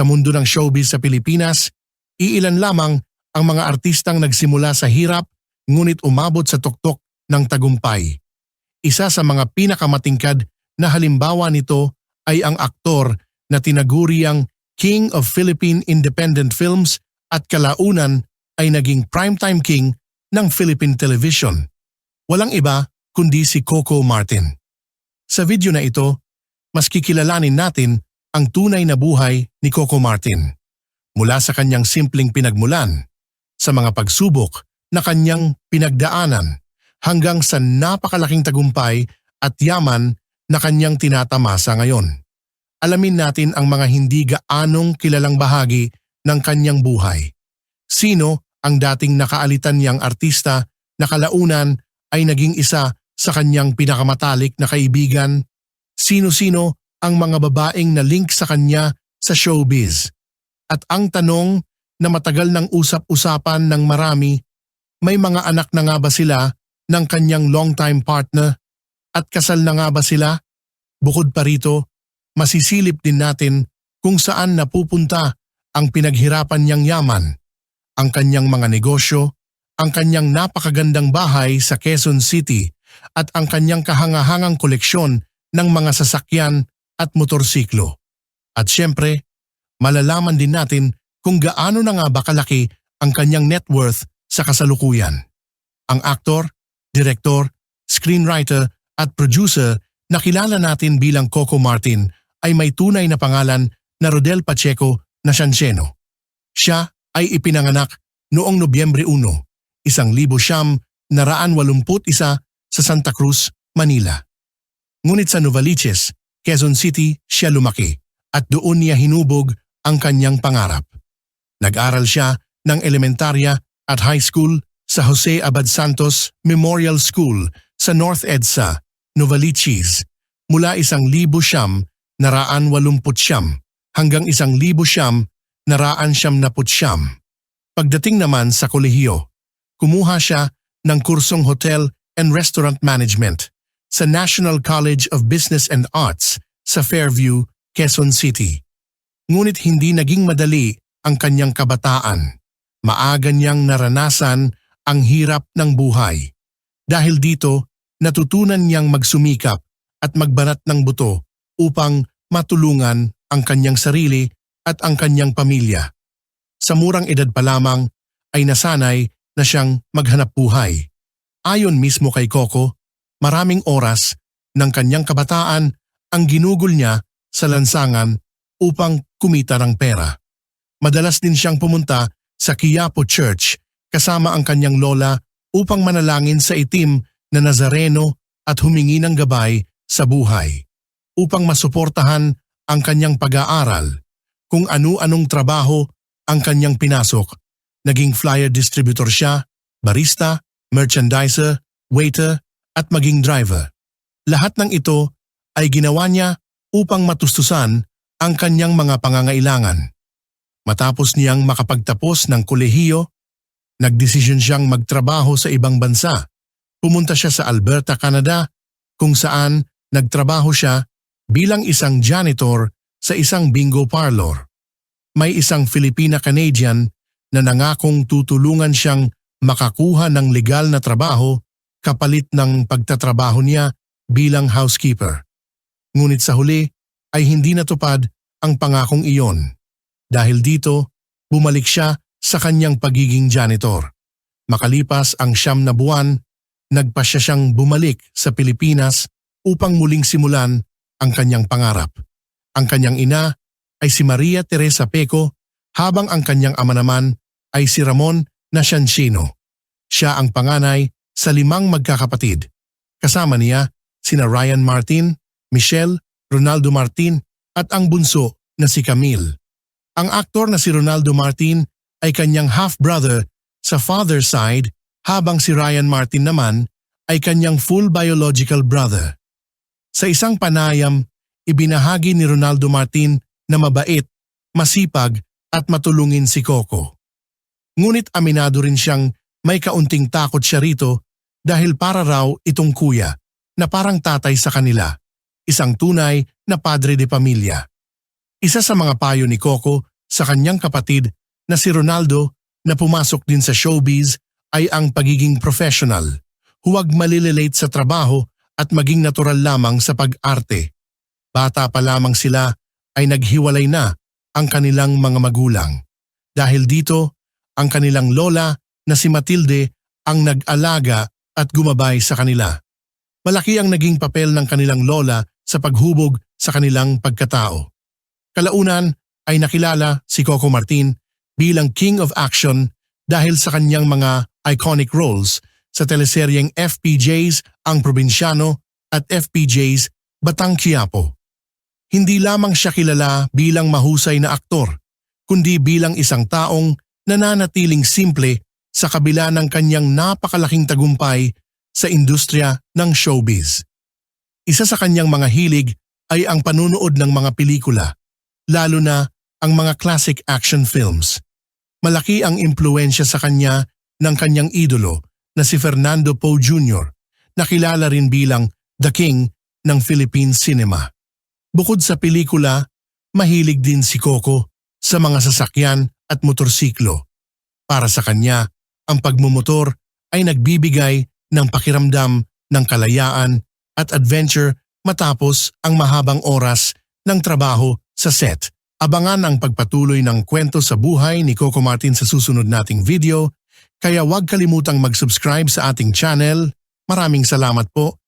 Sa mundo ng showbiz sa Pilipinas, iilan lamang ang mga artistang nagsimula sa hirap ngunit umabot sa tuktok ng tagumpay. Isa sa mga pinakamatingkad na halimbawa nito ay ang aktor na tinaguriang King of Philippine Independent Films at kalaunan ay naging primetime king ng Philippine Television. Walang iba kundi si Coco Martin. Sa video na ito, mas kikilalanin natin ang tunay na buhay ni Coco Martin. Mula sa kanyang simpleng pinagmulan, sa mga pagsubok na kanyang pinagdaanan, hanggang sa napakalaking tagumpay at yaman na kanyang tinatamasa ngayon. Alamin natin ang mga hindi gaanong kilalang bahagi ng kanyang buhay. Sino ang dating nakaalitan niyang artista na kalaunan ay naging isa sa kanyang pinakamatalik na kaibigan? Sino-sino ang mga babaeng na link sa kanya sa showbiz? At ang tanong na matagal nang usap-usapan ng marami, may mga anak na nga ba sila ng kanyang longtime partner? At kasal na nga ba sila? Bukod pa rito, masisilip din natin kung saan napupunta ang pinaghirapan niyang yaman, ang kanyang mga negosyo, ang kanyang napakagandang bahay sa Quezon City at ang kanyang kahangahangang koleksyon ng mga sasakyan at motorsiklo. At syempre, malalaman din natin kung gaano na nga ba kalaki ang kanyang net worth sa kasalukuyan. Ang aktor, direktor, screenwriter at producer na kilala natin bilang Coco Martin ay may tunay na pangalan na Rodel Pacheco Nacianceno. Siya ay ipinanganak noong Nobyembre 1, 1981 sa Santa Cruz, Manila. Ngunit sa Novaliches, Quezon City siya lumaki at doon niya hinubog ang kanyang pangarap. Nag-aral siya ng elementarya at high school sa Jose Abad Santos Memorial School sa North EDSA, Novaliches, mula 1,980 hanggang 1,979. Pagdating naman sa kolehiyo, kumuha siya ng kursong Hotel and Restaurant Management sa National College of Business and Arts sa Fairview, Quezon City. Ngunit hindi naging madali ang kanyang kabataan. Maaga niyang naranasan ang hirap ng buhay. Dahil dito, natutunan niyang magsumikap at magbanat ng buto upang matulungan ang kanyang sarili at ang kanyang pamilya. Sa murang edad pa lamang ay nasanay na siyang maghanap buhay. Ayon mismo kay Coco, maraming oras ng kanyang kabataan ang ginugol niya sa lansangan upang kumita ng pera. Madalas din siyang pumunta sa Quiapo Church kasama ang kanyang lola upang manalangin sa itim na Nazareno at humingi ng gabay sa buhay. Upang masuportahan ang kanyang pag-aaral, kung ano-anong trabaho ang kanyang pinasok, naging flyer distributor siya, barista, merchandiser, waiter at maging driver. Lahat ng ito ay ginawa niya upang matustusan ang kanyang mga pangangailangan. Matapos niyang makapagtapos ng kolehiyo, nagdesisyon siyang magtrabaho sa ibang bansa. Pumunta siya sa Alberta, Canada, kung saan nagtrabaho siya bilang isang janitor sa isang bingo parlor. May isang Filipina-Canadian na nangakong tutulungan siyang makakuha ng legal na trabaho kapalit ng pagtatrabaho niya bilang housekeeper. Ngunit sa huli ay hindi natupad ang pangakong iyon. Dahil dito, bumalik siya sa kanyang pagiging janitor. Makalipas ang 9 na buwan, nagpasya siyang bumalik sa Pilipinas upang muling simulan ang kanyang pangarap. Ang kanyang ina ay si Maria Teresa Peco habang ang kanyang ama naman ay si Ramon Nacianceno. Siya ang panganay sa 5 magkakapatid. Kasama niya sina Ryan Martin, Michelle, Ronaldo Martin at ang bunso na si Camille. Ang aktor na si Ronaldo Martin ay kanyang half-brother sa father's side habang si Ryan Martin naman ay kanyang full biological brother. Sa isang panayam, ibinahagi ni Ronaldo Martin na mabait, masipag at matulungin si Coco. Ngunit aminado rin siyang may kaunting takot siya rito dahil para raw itong kuya na parang tatay sa kanila, isang tunay na padre de pamilya. Isa sa mga payo ni Coco sa kanyang kapatid na si Ronaldo na pumasok din sa showbiz ay ang pagiging professional. Huwag malilelate sa trabaho at maging natural lamang sa pag-arte. Bata pa lamang sila ay naghiwalay na ang kanilang mga magulang. Dahil dito, ang kanilang lola na si Matilde ang nag-alaga at gumabay sa kanila. Malaki ang naging papel ng kanilang lola sa paghubog sa kanilang pagkatao. Kalaunan ay nakilala si Coco Martin bilang King of Action dahil sa kanyang mga iconic roles sa teleseryeng FPJ's Ang Probinsyano at FPJ's Batang Quiapo. Hindi lamang siya kilala bilang mahusay na aktor, kundi bilang isang taong nananatiling simple sa kabila ng kanyang napakalaking tagumpay sa industriya ng showbiz. Isa sa kanyang mga hilig ay ang panunood ng mga pelikula, lalo na ang mga classic action films. Malaki ang impluensya sa kanya ng kanyang idolo na si Fernando Poe Jr., na kilala rin bilang The King ng Philippine cinema. Bukod sa pelikula, mahilig din si Coco sa mga sasakyan at motorsiklo. Para sa kanya, ang pagmumotor ay nagbibigay ng pakiramdam ng kalayaan at adventure matapos ang mahabang oras ng trabaho sa set. Abangan ang pagpatuloy ng kwento sa buhay ni Coco Martin sa susunod nating video, kaya huwag kalimutang mag-subscribe sa ating channel. Maraming salamat po